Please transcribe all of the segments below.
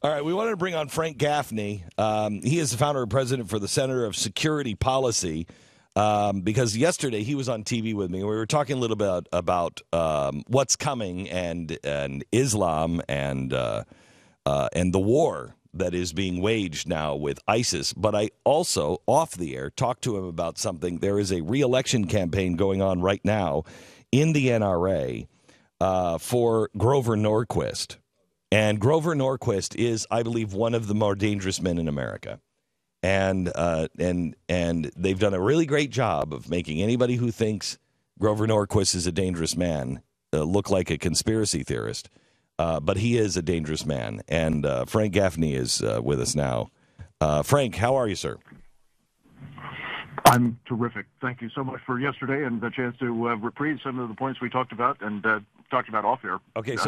All right, we wanted to bring on Frank Gaffney. He is the founder and president for the Center of Security Policy, because yesterday he was on TV with me. We were talking a little bit about what's coming and Islam and the war that is being waged now with ISIS. But I also, off the air, talked to him about something. There is a reelection campaign going on right now in the NRA for Grover Norquist. And Grover Norquist is, I believe, one of the more dangerous men in America. And they've done a really great job of making anybody who thinks Grover Norquist is a dangerous man look like a conspiracy theorist. But he is a dangerous man. And Frank Gaffney is with us now. Frank, how are you, sir? I'm terrific. Thank you so much for yesterday and the chance to reprise some of the points we talked about and talked about off air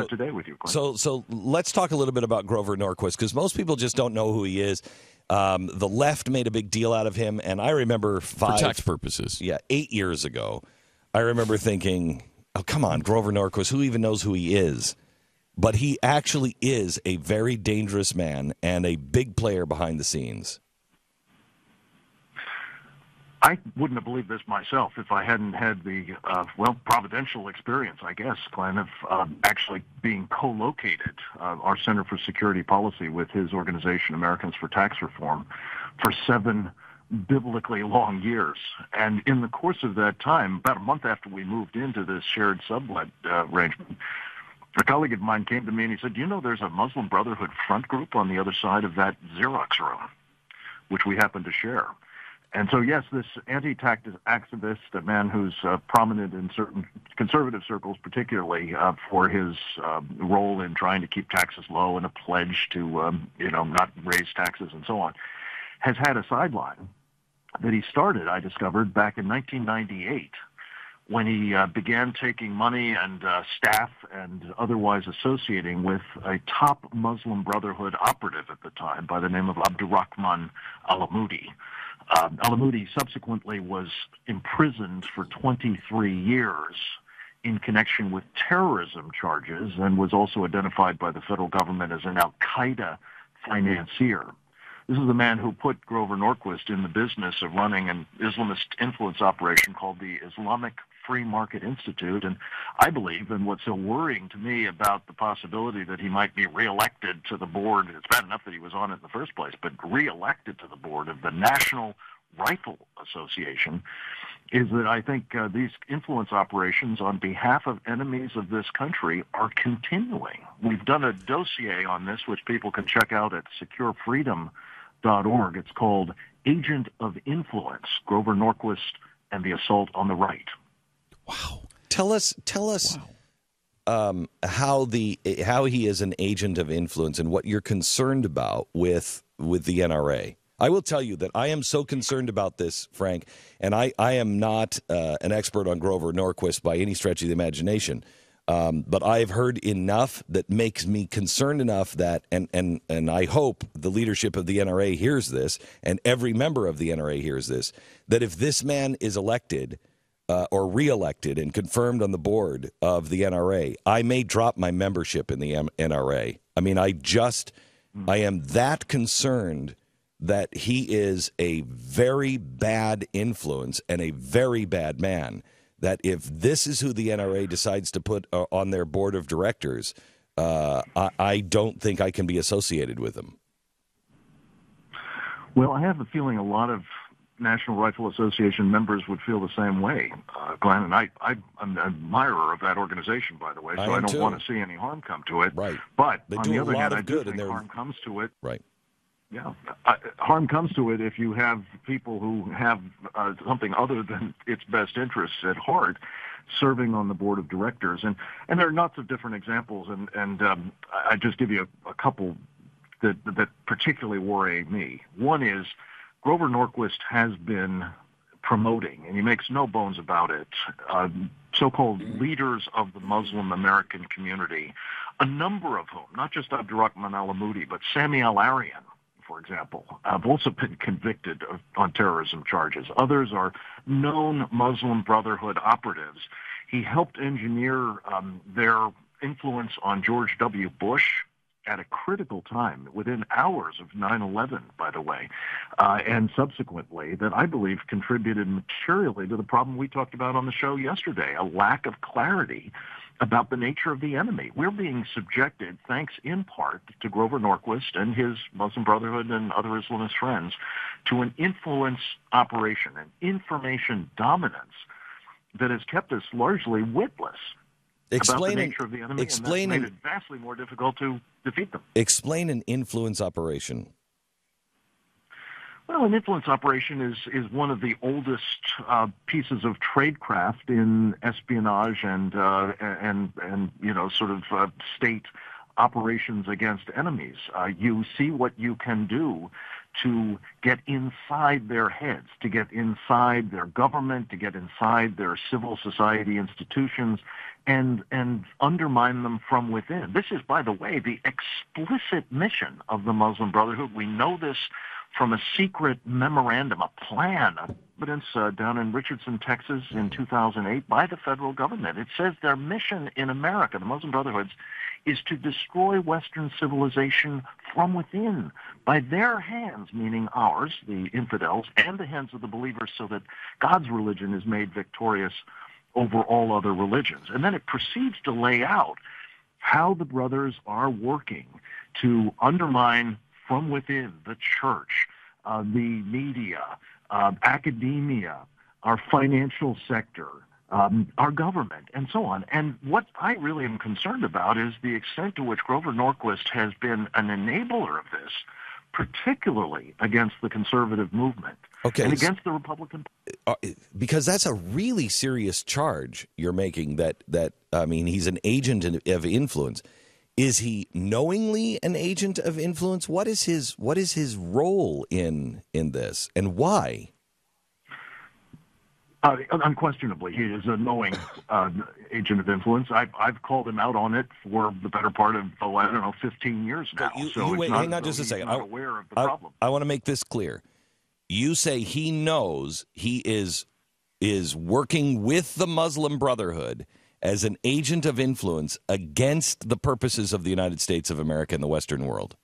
today with you, Glenn. So let's talk a little bit about Grover Norquist, because most people just don't know who he is. The left made a big deal out of him, and I remember for tax purposes. Yeah, 8 years ago, I remember thinking, oh, come on, Grover Norquist, who even knows who he is? But he actually is a very dangerous man and a big player behind the scenes. I wouldn't have believed this myself if I hadn't had the, providential experience, I guess, Glenn, of actually being co-located, our Center for Security Policy, with his organization, Americans for Tax Reform, for 7 biblically long years. And in the course of that time, about a month after we moved into this shared sublet arrangement, a colleague of mine came to me and he said, you know, there's a Muslim Brotherhood front group on the other side of that Xerox room, which we happen to share. And so, yes, this anti-tax activist, a man who's prominent in certain conservative circles, particularly for his role in trying to keep taxes low and a pledge to, not raise taxes and so on, has had a sideline that he started, I discovered, back in 1998, when he began taking money and staff and otherwise associating with a top Muslim Brotherhood operative at the time by the name of Abdurahman Alamoudi. Alamoudi subsequently was imprisoned for 23 years in connection with terrorism charges and was also identified by the federal government as an al-Qaeda financier. This is the man who put Grover Norquist in the business of running an Islamist influence operation called the Islamic Free Market Institute. And I believe, and what's so worrying to me about the possibility that he might be reelected to the board, it's bad enough that he was on it in the first place, but reelected to the board of the National Rifle Association, is that I think these influence operations on behalf of enemies of this country are continuing. We've done a dossier on this, which people can check out at securefreedom.org. It's called Agent of Influence, Grover Norquist and the Assault on the Right. Wow. Tell us how he is an agent of influence and what you're concerned about with the NRA. I will tell you that I am so concerned about this, Frank, and I am not an expert on Grover Norquist by any stretch of the imagination, but I've heard enough that makes me concerned enough that, and I hope the leadership of the NRA hears this, and every member of the NRA hears this, that if this man is elected or reelected and confirmed on the board of the NRA, I may drop my membership in the NRA. I mean, I am that concerned that he is a very bad influence and a very bad man, that if this is who the NRA decides to put on their board of directors, I don't think I can be associated with them. Well, I have a feeling a lot of National Rifle Association members would feel the same way, Glenn, and I'm an admirer of that organization, by the way, so I don't want to see any harm come to it. Right. But they on do the a other lot hand, of I do good think and harm comes to it. Right. Yeah, harm comes to it if you have people who have something other than its best interests at heart serving on the board of directors. And there are lots of different examples, and I just give you a couple that particularly worry me. One is Grover Norquist has been promoting, and he makes no bones about it, so-called leaders of the Muslim American community a number of whom, not just Abdurahman Alamoudi, but Sami al-Arian, for example, have also been convicted on terrorism charges. Others are known Muslim Brotherhood operatives. He helped engineer their influence on George W. Bush at a critical time, within hours of 9/11, by the way, and subsequently, that I believe contributed materially to the problem we talked about on the show yesterday, a lack of clarity about the nature of the enemy. We're being subjected, thanks in part to Grover Norquist and his Muslim Brotherhood and other Islamist friends, to an influence operation, an information dominance that has kept us largely witless about the nature of the enemy, and that's made it vastly more difficult to defeat them. Explain an influence operation. Well, an influence operation is one of the oldest pieces of tradecraft in espionage and state operations against enemies. You see what you can do to get inside their heads, to get inside their government, to get inside their civil society institutions, and undermine them from within. This is, by the way, the explicit mission of the Muslim Brotherhood. We know this from a secret memorandum, a plan, evidence down in Richardson, Texas in 2008 by the federal government. It says their mission in America, the Muslim Brotherhoods, is to destroy Western civilization from within by their hands, meaning ours, the infidels, and the hands of the believers, so that God's religion is made victorious over all other religions. And then it proceeds to lay out how the brothers are working to undermine from within the church, the media, academia, our financial sector, our government, and so on. And what I really am concerned about is the extent to which Grover Norquist has been an enabler of this, particularly against the conservative movement and against the Republican. Because that's a really serious charge you're making, that I mean, he's an agent of influence. Is he knowingly an agent of influence? What is his role in this, and why? Unquestionably, he is a knowing agent of influence. I've called him out on it for the better part of 15 years now. Wait, hang on just a second. I'm aware of the problem. I want to make this clear. You say he knows he is working with the Muslim Brotherhood as an agent of influence against the purposes of the United States of America and the Western world.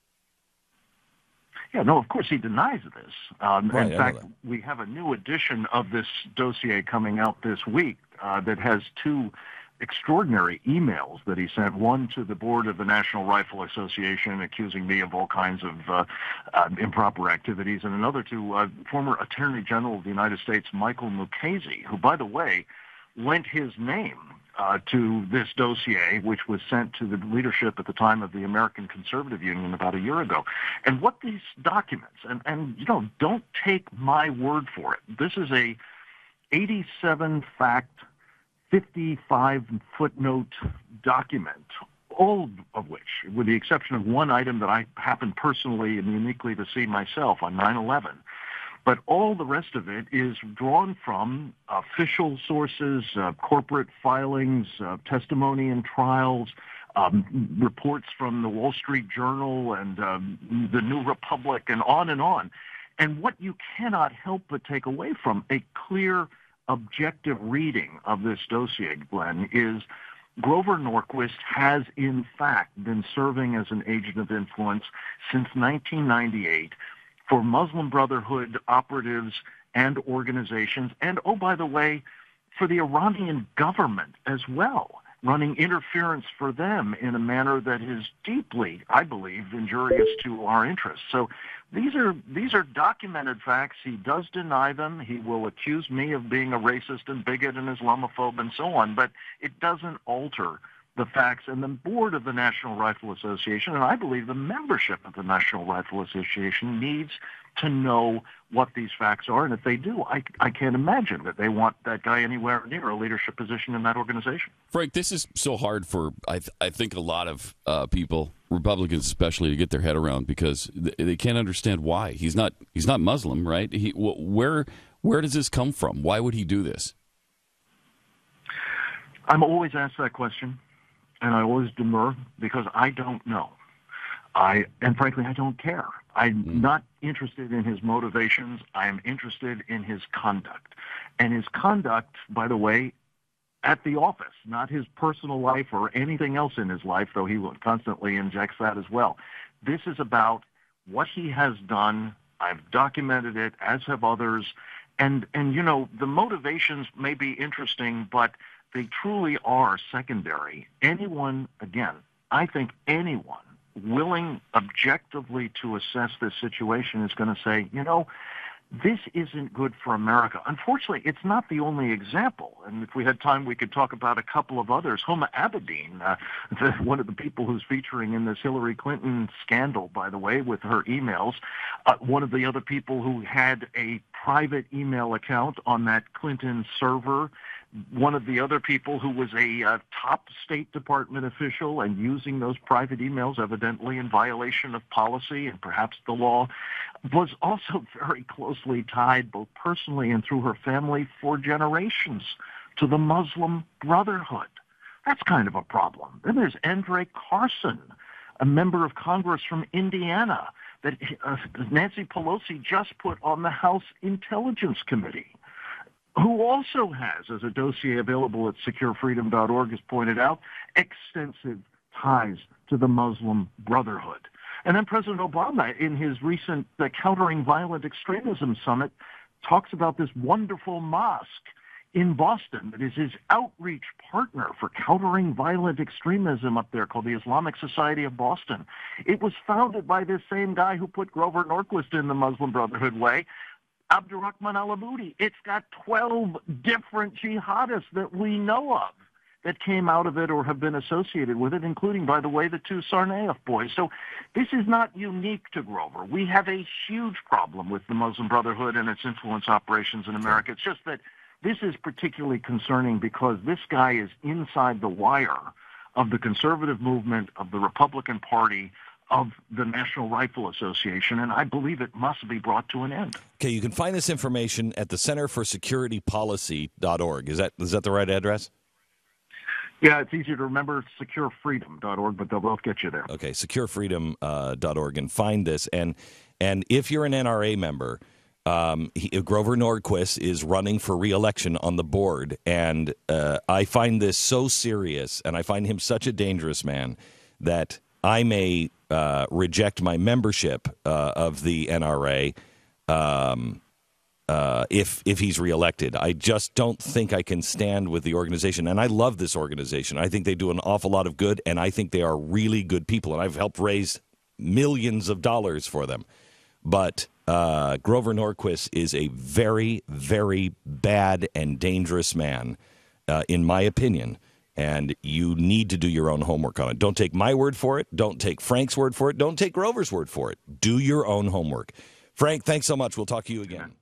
Yeah, no, of course he denies this. Right, in fact, we have a new edition of this dossier coming out this week that has two extraordinary emails that he sent, one to the board of the National Rifle Association accusing me of all kinds of improper activities, and another to former Attorney General of the United States, Michael Mukasey, who, by the way, lent his name to this dossier, which was sent to the leadership at the time of the American Conservative Union about a year ago. And what these documents, and don't take my word for it. This is a 87-fact, 55-footnote document, all of which, with the exception of one item that I happened personally and uniquely to see myself on 9/11, but all the rest of it is drawn from official sources, corporate filings, testimony in trials, reports from the Wall Street Journal and the New Republic, and on and on. And what you cannot help but take away from a clear, objective reading of this dossier, Glenn, is Grover Norquist has, in fact, been serving as an agent of influence since 1998 for Muslim Brotherhood operatives and organizations, and, oh, by the way, for the Iranian government as well, running interference for them in a manner that is deeply, I believe, injurious to our interests. So these are documented facts. He does deny them. He will accuse me of being a racist and bigot and Islamophobe and so on, but it doesn't alter the facts. And the board of the National Rifle Association, and I believe the membership of the National Rifle Association, needs to know what these facts are. And if they do, I can't imagine that they want that guy anywhere near a leadership position in that organization. Frank, this is so hard for, I think, a lot of people, Republicans especially, to get their head around, because they can't understand why. He's not Muslim, right? Where does this come from? Why would he do this? I'm always asked that question. and I always demur because I don't know. And frankly, I don't care. I'm not interested in his motivations. I am interested in his conduct. And his conduct, by the way, at the office, not his personal life or anything else in his life, though he constantly injects that as well. This is about what he has done. I've documented it, as have others. And you know, the motivations may be interesting, but they truly are secondary. Anyone, again, I think anyone willing objectively to assess this situation is going to say, you know, this isn't good for America. Unfortunately, it's not the only example. And if we had time, we could talk about a couple of others. Homa Abedin, one of the people who's featuring in this Hillary Clinton scandal, by the way, with her emails, one of the other people who had a private email account on that Clinton server, one of the other people who was a top State Department official and using those private emails evidently in violation of policy and perhaps the law, was also very closely tied both personally and through her family for generations to the Muslim Brotherhood. That's kind of a problem. Then there's Andre Carson, a member of Congress from Indiana that Nancy Pelosi just put on the House Intelligence Committee, who also has, as a dossier available at securefreedom.org has pointed out, extensive ties to the Muslim Brotherhood. And then President Obama, in his recent Countering Violent Extremism Summit, talks about this wonderful mosque in Boston that is his outreach partner for countering violent extremism up there, called the Islamic Society of Boston. It was founded by this same guy who put Grover Norquist in the Muslim Brotherhood way, Abdurahman Alamoudi. It's got 12 different jihadists that we know of that came out of it or have been associated with it, including, by the way, the two Tsarnaev boys. So this is not unique to Grover. We have a huge problem with the Muslim Brotherhood and its influence operations in America. It's just that this is particularly concerning because this guy is inside the wire of the conservative movement, of the Republican Party, of the National Rifle Association, and I believe it must be brought to an end. Okay, you can find this information at the Center for Security Policy.org. Is that the right address? Yeah, it's easier to remember, securefreedom.org, but they'll both get you there. Okay, securefreedom.org, and find this. And if you're an NRA member, Grover Norquist is running for reelection on the board, and I find this so serious, and I find him such a dangerous man that I may reject my membership of the NRA if he's reelected. I just don't think I can stand with the organization. And I love this organization. I think they do an awful lot of good, and I think they are really good people. And I've helped raise millions of dollars for them. But Grover Norquist is a very, very bad and dangerous man, in my opinion. And you need to do your own homework on it. Don't take my word for it. Don't take Frank's word for it. Don't take Grover's word for it. Do your own homework. Frank, thanks so much. We'll talk to you again.